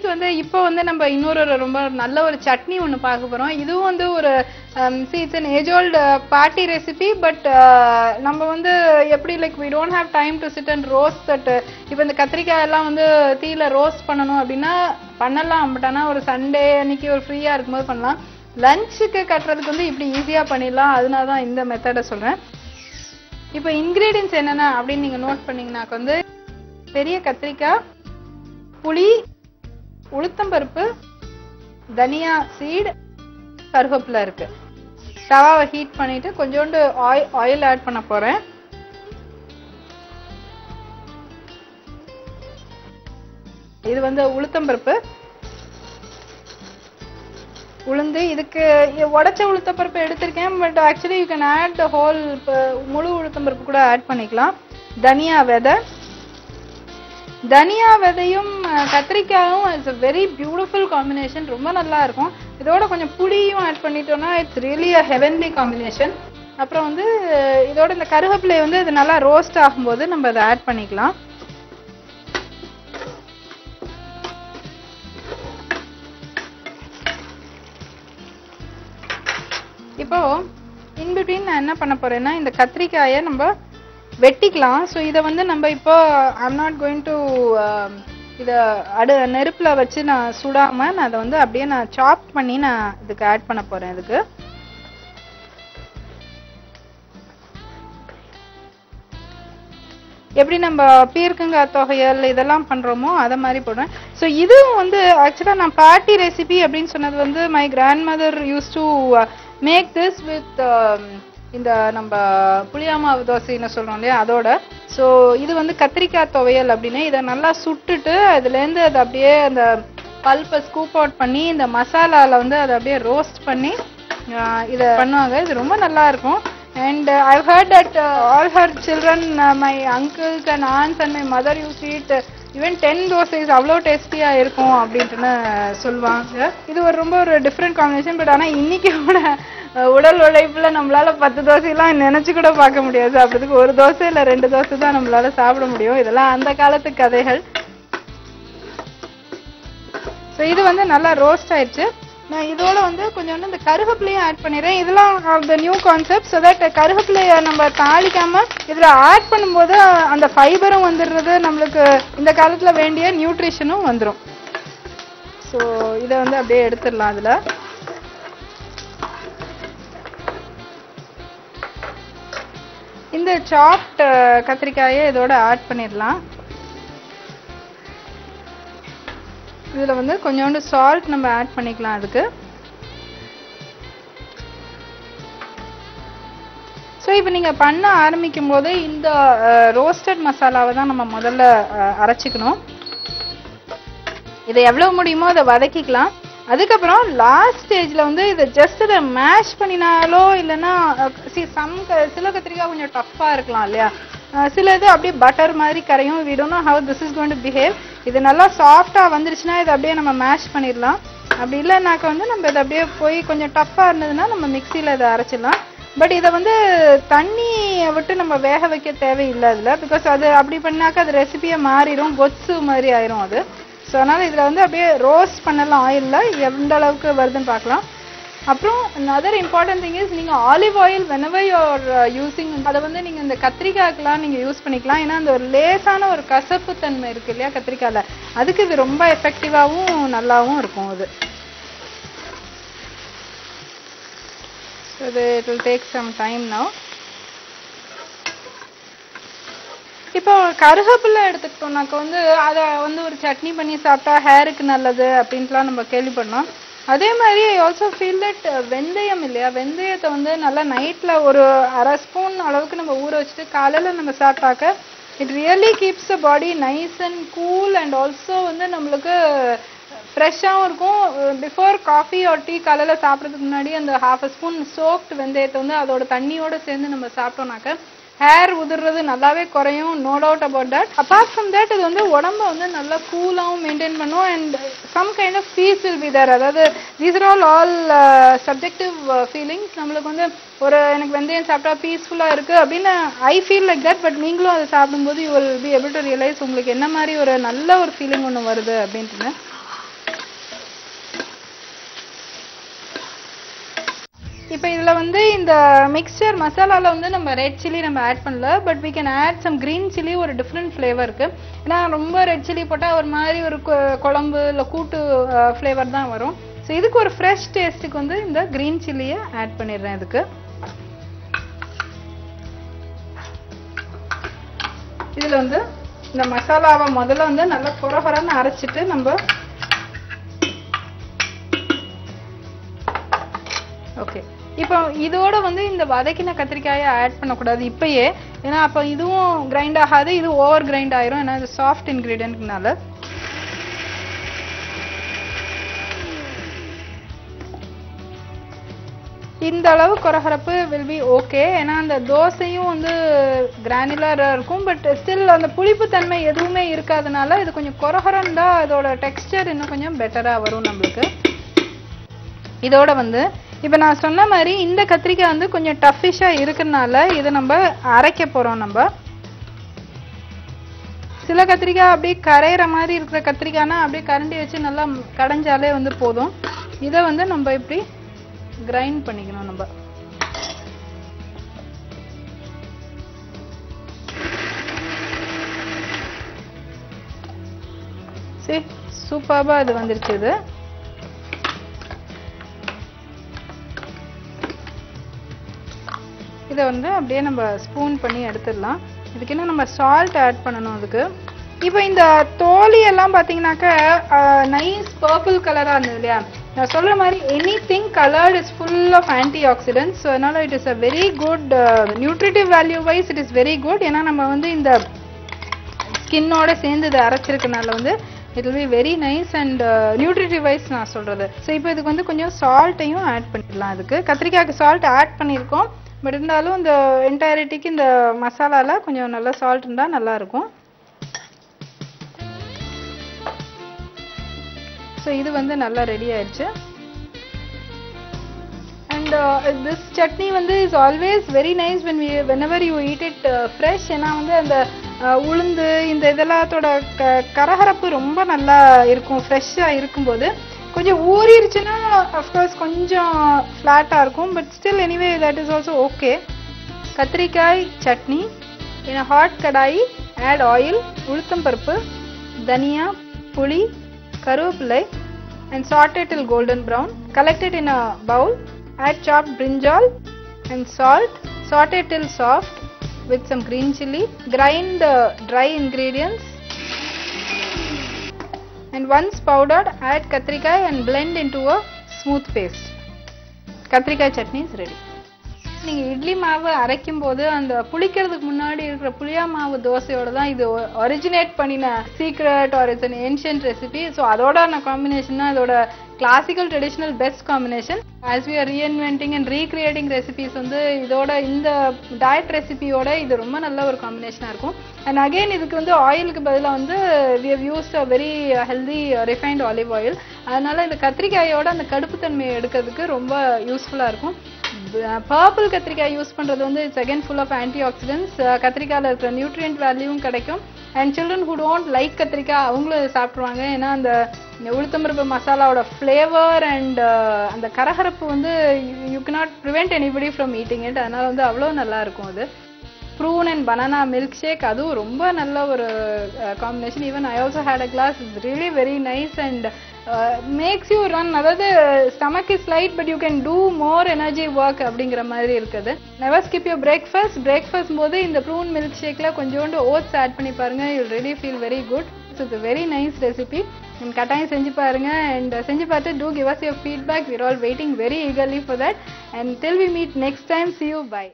இன்னைக்கு வந்து இப்போ வந்து நம்ம இன்னொரு ரொம்ப நல்ல ஒரு சட்னி ஒன்று பார்க்க போகிறோம். இதுவும் வந்து ஒரு it's an age old party recipe. But நம்ம வந்து எப்படி like we don't have time to sit and roast that. இப்போ இந்த கத்திரிக்காய் எல்லாம் வந்து தீயில ரோஸ்ட் பண்ணணும் அப்படின்னா பண்ணலாம். பட் ஆனால் ஒரு சண்டே அன்னைக்கு ஒரு ஃப்ரீயாக இருக்கும்போது பண்ணலாம். லஞ்சுக்கு கட்டுறதுக்கு வந்து இப்படி ஈஸியாக பண்ணிடலாம். அதனால தான் இந்த மெத்தடை சொல்கிறேன். இப்போ இன்க்ரீடியன்ஸ் என்னென்ன அப்படின்னு நீங்கள் நோட் பண்ணிங்கனாக்க வந்து பெரிய கத்திரிக்காய், புளி, உளுத்தம்பருப்பு, தனியா சீட், கருவேப்பிலை இருக்கு. தவாவை ஹீட் பண்ணிட்டு கொஞ்சோண்டு ஆயில் ஆட் பண்ண போறேன். இது வந்து உளுத்தம்பருப்பு, உளுந்து. இதுக்கு உடைச்ச உளுத்தம்பருப்பு எடுத்திருக்கேன். But actually you can add the whole, முழு உளுத்தம்பருப்பு கூட ஆட் பண்ணிக்கலாம். தனியா விதை, தனியா விதையும் கத்திரிக்காயும் it's a very beautiful combination. ரொம்ப நல்லா இருக்கும். இதோட கொஞ்சம் புளியும் ஆட் பண்ணிட்டோம்னா it's really a heavenly combination. அப்புறம் வந்து இதோட இந்த கருவேப்பிலை வந்து இது நல்லா ரோஸ்ட் ஆகும்போது நம்ம அதை ஆட் பண்ணிக்கலாம். இப்போ இன் பிட்வீன் நான் என்ன பண்ண போறேன்னா இந்த கத்திரிக்காயை நம்ம வெட்டிக்கலாம். ஸோ இதை வந்து நம்ம இப்போ ஐம் நாட் கோயிங் டு இதை நெருப்பில் வச்சு நான் சுடாமல் நான் அதை வந்து அப்படியே நான் சாப் பண்ணி நான் இதுக்கு ஆட் பண்ண போகிறேன். இதுக்கு எப்படி நம்ம பீர்க்கங்காய் தொகையல் இதெல்லாம் பண்ணுறோமோ அதை மாதிரி போடுறேன். ஸோ இதுவும் வந்து ஆக்சுவலாக நான் பார்ட்டி ரெசிபி அப்படின்னு சொன்னது வந்து my grand mother use to make this with இந்த நம்ம புளியாமாவு தோசைன்னு சொல்கிறோம் இல்லையா அதோட. ஸோ இது வந்து கத்திரிக்காய் துவையல் அப்படின்னு இதை நல்லா சுட்டுட்டு அதுலேருந்து அதை அப்படியே அந்த பல்ப்பை ஸ்கூப் அவுட் பண்ணி இந்த மசாலாவில் வந்து அதை அப்படியே ரோஸ்ட் பண்ணி இதை பண்ணுவாங்க. இது ரொம்ப நல்லா இருக்கும். And I've heard that all her children, my uncles and aunts and my mother used to eat even 10 dosas. அவ்வளோ டேஸ்டியாக இருக்கும் அப்படின்ட்டுன்னு சொல்லுவாங்க. இது ஒரு ரொம்ப ஒரு டிஃப்ரெண்ட் காம்பினேஷன். பட் ஆனால் இன்னைக்கோட உடல் உழைப்பில் நம்மளால 10 தோசையெல்லாம் நினச்சி கூட பார்க்க முடியாது. சாப்பிட்றதுக்கு ஒரு தோசை இல்லை 2 தோசை தான் நம்மளால சாப்பிட முடியும். இதெல்லாம் அந்த காலத்து கதைகள். ஸோ இது வந்து நல்லா ரோஸ்ட் ஆயிடுச்சு. நான் இதோட வந்து கொஞ்சோண்டு இந்த கருவேப்பிலையும் ஆட் பண்ணிடுறேன். இதெல்லாம் the new concept. So that கருவேப்பிலையை நம்ம தாளிக்காமல் இதில் ஆட் பண்ணும்போது அந்த ஃபைபரும் வந்துடுறது, நம்மளுக்கு இந்த காலத்தில் வேண்டிய நியூட்ரிஷனும் வந்துடும். ஸோ இதை வந்து அப்படியே எடுத்துடலாம். அதில் இந்த சாப்ட் கத்திரிக்காயை இதோட ஆட் பண்ணிடலாம். இதில் வந்து கொஞ்சோண்டு சால்ட் நம்ம ஆட் பண்ணிக்கலாம். அதுக்கு ஸோ இப்போ நீங்கள் பண்ண ஆரம்பிக்கும் போது இந்த ரோஸ்டட் மசாலாவை தான் நம்ம முதல்ல அரைச்சிக்கணும். இதை எவ்வளோ முடியுமோ அதை வதக்கிக்கலாம். அதுக்கப்புறம் லாஸ்ட் ஸ்டேஜில் வந்து இதை ஜஸ்ட் இதை மேஷ் பண்ணினாலோ இல்லைன்னா சில கத்திரிக்காய் கொஞ்சம் டஃப்பாக இருக்கலாம் இல்லையா, சில இது அப்படியே பட்டர் மாதிரி கரையும். we don't know how this is going to behave. இது நல்லா சாஃப்டாக வந்துருச்சுன்னா இதை அப்படியே நம்ம மேஷ் பண்ணிடலாம். அப்படி இல்லைனாக்க வந்து நம்ம இதை அப்படியே போய் கொஞ்சம் டஃப்பாக இருந்ததுன்னா நம்ம மிக்சியில் இதை அரைச்சிடலாம். பட் இதை வந்து தண்ணியை விட்டு நம்ம வேக வைக்க தேவையில்லை அதில். பிகாஸ் அது அப்படி பண்ணாக்க அது ரெசிபியை மாறிடும், கொத்து மாதிரி ஆயிரும் அது. ஸோ அதனால் இதில் வந்து அப்படியே ரோஸ்ட் பண்ணலாம் ஆயிலில். எந்த அளவுக்கு வருதுன்னு பார்க்கலாம். அப்புறம் another important thing is நீங்கள் olive oil whenever you are using அதை வந்து நீங்கள் இந்த கத்திரிக்காய்க்கெலாம் நீங்கள் யூஸ் பண்ணிக்கலாம். ஏன்னா அந்த ஒரு லேசான ஒரு கசப்பு தன்மை இருக்குது இல்லையா கத்திரிக்காயில், அதுக்கு இது ரொம்ப எஃபெக்டிவாகவும் நல்லாவும் இருக்கும் அது. So it will take some time now. இப்போ கருவேப்பிலை எடுத்துக்கிட்டோம்னாக்க வந்து அதை வந்து ஒரு சட்னி பண்ணி சாப்பிட்டா ஹேருக்கு நல்லது அப்படின்ட்டுலாம் நம்ம கேள்விப்பட்டோம். அதே மாதிரி ஐ ஆல்சோ ஃபீல் தட் வெந்தயம் இல்லையா, வெந்தயத்தை வந்து நல்லா நைட்டில் ஒரு அரை ஸ்பூன் அளவுக்கு நம்ம ஊற வச்சுட்டு காலையில் நம்ம சாப்பிட்டாக்க it really keeps the body nice and cool. And also வந்து நம்மளுக்கு ஃப்ரெஷ்ஷாகவும் இருக்கும். பிஃபோர் காஃபி ஆர் டீ காலையில் சாப்பிட்றதுக்கு முன்னாடி அந்த ½ ஸ்பூன் சோக்ட் வெந்தயத்தை வந்து அதோட தண்ணியோடு சேர்ந்து நம்ம சாப்பிட்டோம்னாக்க ஹேர் உதிர்றது நல்லாவே குறையும். No doubt about that. Apart from that இது வந்து உடம்பை வந்து நல்லா கூலாகவும் மெயின்டைன் பண்ணும். And some kind of peace will be there. அதாவது these are all subjective feelings. நம்மளுக்கு வந்து ஒரு எனக்கு வெந்தயம் சாப்பிட்டா பீஸ்ஃபுல்லாக இருக்குது அப்படின்னு I feel like that. But நீங்களும் அதை சாப்பிடும்போது you will be able to realise உங்களுக்கு என்ன மாதிரி ஒரு நல்ல ஒரு ஃபீலிங் ஒன்று வருது அப்படின்ட்டு. இப்போ இதில் வந்து இந்த மிக்சர் மசாலாவில் வந்து நம்ம ரெட் சில்லி நம்ம ஆட் பண்ணல, but we can add some green chilli, ஒரு டிஃப்ரெண்ட் ஃப்ளேவர் இருக்குது. ஏன்னா ரொம்ப ரெட் சில்லி போட்டால் ஒரு மாதிரி ஒரு குழம்பு இல்லை கூட்டு ஃப்ளேவர் தான் வரும். ஸோ இதுக்கு ஒரு ஃப்ரெஷ் டேஸ்ட்டுக்கு வந்து இந்த கிரீன் சில்லியை ஆட் பண்ணிடுறேன் இதுக்கு. இதில் வந்து இந்த மசாலாவை முதல்ல வந்து நல்லா கொரகொரன்னு அரைச்சிட்டு நம்ம ஓகே. இப்போ இதோட வந்து இந்த வதக்கின கத்திரிக்காயை ஆட் பண்ணக்கூடாது இப்பயே, ஏன்னா அப்போ இதுவும் கிரைண்ட் ஆகாது, இது ஓவர் கிரைண்ட் ஆயிரும், ஏன்னா இது சாஃப்ட் இன்க்ரீடியன்ட்னால. இந்த அளவு கொரகரப்பு வில் பி ஓகே. ஏன்னா அந்த தோசையும் வந்து கிரானுலராக இருக்கும், பட் ஸ்டில் அந்த புளிப்பு தன்மை எதுவுமே இருக்காதனால இது கொஞ்சம் கொரகரண்டா அதோட டெக்ஸ்டர் இன்னும் கொஞ்சம் பெட்டராக வரும் நம்மளுக்கு. இதோட வந்து இப்போ நான் சொன்ன மாதிரி இந்த கத்திரிக்காய் வந்து கொஞ்சம் டஃபிஷாக இருக்கிறதுனால இதை நம்ம அரைக்க போகிறோம். நம்ம சில கத்திரிக்காய் அப்படியே கரையிற மாதிரி இருக்கிற கத்திரிக்காய்னா அப்படியே கரண்டி வச்சு நல்லா கடைஞ்சாலே வந்து போதும். இதை வந்து நம்ம இப்படி கிரைண்ட் பண்ணிக்கணும். நம்ம சரி சூப்பர்பா இது வந்துருச்சு. இது இதை வந்து அப்படியே நம்ம ஸ்பூன் பண்ணி எடுத்துடலாம். இதுக்கு என்ன நம்ம சால்ட் ஆட் பண்ணணும் அதுக்கு. இப்போ இந்த தோலி எல்லாம் பார்த்தீங்கன்னாக்கா நைஸ் பர்பிள் கலராக இருந்தது இல்லையா, நான் சொல்கிற மாதிரி anything coloured is full of antioxidants. So அதனால் it is a very good nutritive value wise it is very good. ஏன்னா நம்ம வந்து இந்த ஸ்கின்னோட சேர்ந்து இதை அரைச்சிருக்கனால வந்து it will be very nice and nutritive wise நான் சொல்கிறது. ஸோ இப்போ இதுக்கு வந்து கொஞ்சம் சால்ட்டையும் ஆட் பண்ணிடலாம். அதுக்கு கத்திரிக்காய்க்கு சால்ட் ஆட் பண்ணியிருக்கோம், பட் இருந்தாலும் இந்த என்டையரிட்டிக்கு இந்த மசாலாவில் கொஞ்சம் நல்லா சால்ட் இருந்தால் நல்லாயிருக்கும். ஸோ இது வந்து நல்லா ரெடி ஆயிடுச்சு. அண்ட் திஸ் சட்னி வந்து is always very nice whenever you eat it fresh. ஏன்னா வந்து அந்த உளுந்து இந்த இதெல்லாத்தோட கரகரப்பு ரொம்ப நல்லா இருக்கும் ஃப்ரெஷ்ஷாக இருக்கும்போது. கொஞ்சம் ஊறிடுச்சுன்னா அஃப்கோர்ஸ் கொஞ்சம் ஃப்ளாட்டாக இருக்கும், but still anyway that is also okay. கத்திரிக்காய் chutney in a hot கடாயி add oil, உளுத்தம் பருப்பு, தனியா, புளி, கருவேப்பிலை and saute till golden brown. Collect it in a bowl, add chopped brinjal and salt, saute till soft with some green chilli. Grind the dry ingredients and once powdered add katrikai and blend into a smooth paste. Katrikai chutney is ready. நீங்கள் இட்லி மாவு அரைக்கும் போது அந்த புளிக்கிறதுக்கு முன்னாடி இருக்கிற புளியா மாவு தோசையோட தான் இது ஒரிஜினேட் பண்ணின secret or it's an ancient recipe. So அதோட காம்பினேஷன் தான் இதோட classical traditional best combination. As we are reinventing and recreating recipes வந்து இதோட இந்த டயட் ரெசிபியோட இது ரொம்ப நல்ல ஒரு காம்பினேஷனாக இருக்கும். அண்ட் அகெயின் இதுக்கு வந்து ஆயிலுக்கு பதிலாக வந்து we have used a very healthy refined olive oil. அதனால இந்த கத்திரிக்காயோட அந்த கடுப்புத்தன்மையை எடுக்கிறதுக்கு ரொம்ப யூஸ்ஃபுல்லாக இருக்கும். பர்பிள் கத்திரிக்காய் யூஸ் பண்ணுறது வந்து it's again full of antioxidants. கத்திரிக்காயில் இருக்கிற நியூட்ரியன்ட் வேல்யூவும் கிடைக்கும். And children who don't like கத்திரிக்காய் அவங்களும் சாப்பிட்ருவாங்க. ஏன்னா அந்த உளுத்தம்பருப்பு மசாலாவோட ஃப்ளேவர் அண்ட் அந்த கரகரப்பு வந்து you cannot prevent anybody from eating it. அதனால் வந்து அவ்வளோ நல்லாயிருக்கும் அது. Prune and banana milkshake அதுவும் ரொம்ப நல்ல ஒரு combination. Even I also had a glass. It's really very nice and makes you run. அதாவது stomach is light but you can do more energy work அப்படிங்கிற மாதிரி இருக்குது. நெவர் ஸ்கிப் யூர் பிரேக்ஃபாஸ்ட் போது இந்த ப்ரூன் மில்க் ஷேக்கில் கொஞ்சோண்டு oats add பண்ணி பாருங்கள். You really feel very good. It's a very nice recipe. And கட்டாயம் செஞ்சு பாருங்க. and செஞ்சு பார்த்து do give us your feedback. We're all waiting very eagerly for that. And till we meet next time, see you. Bye.